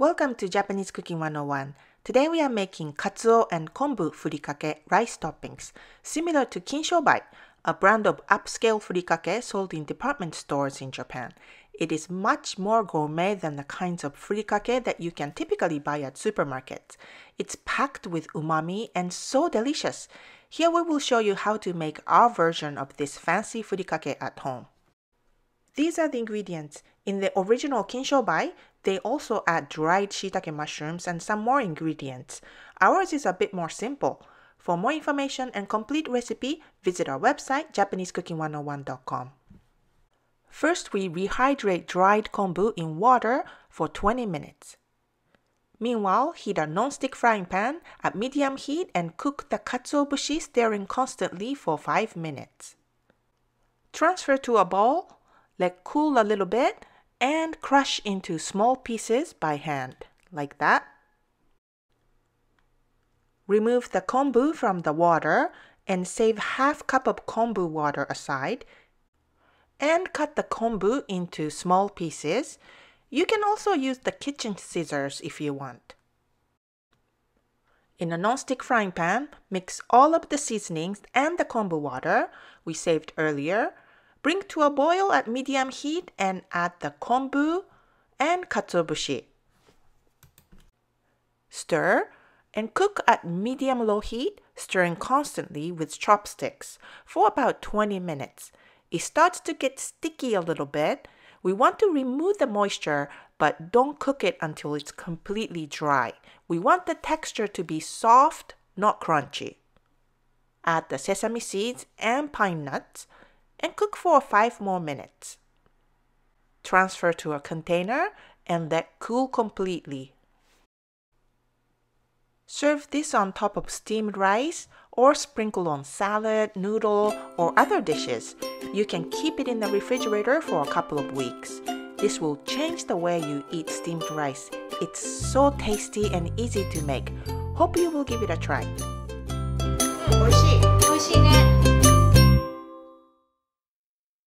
Welcome to Japanese Cooking 101. Today we are making Katsuo and Kombu Furikake rice toppings, similar to Kinshobai, a brand of upscale furikake sold in department stores in Japan. It is much more gourmet than the kinds of furikake that you can typically buy at supermarkets. It's packed with umami and so delicious. Here we will show you how to make our version of this fancy furikake at home. These are the ingredients. In the original Kinshobai, they also add dried shiitake mushrooms and some more ingredients. Ours is a bit more simple. For more information and complete recipe, visit our website, JapaneseCooking101.com. First, we rehydrate dried kombu in water for 20 minutes. Meanwhile, heat a non-stick frying pan at medium heat and cook the katsuobushi, stirring constantly for 5 minutes. Transfer to a bowl, let cool a little bit, and crush into small pieces by hand, like that. Remove the kombu from the water and save half cup of kombu water aside, and cut the kombu into small pieces. You can also use the kitchen scissors if you want. In a non-stick frying pan, mix all of the seasonings and the kombu water we saved earlier. Bring to a boil at medium heat and add the kombu and katsuobushi. Stir and cook at medium-low heat, stirring constantly with chopsticks for about 20 minutes. It starts to get sticky a little bit. We want to remove the moisture, but don't cook it until it's completely dry. We want the texture to be soft, not crunchy. Add the sesame seeds and pine nuts and cook for 5 more minutes. Transfer to a container and let cool completely. Serve this on top of steamed rice or sprinkle on salad, noodle, or other dishes. You can keep it in the refrigerator for a couple of weeks. This will change the way you eat steamed rice. It's so tasty and easy to make. Hope you will give it a try.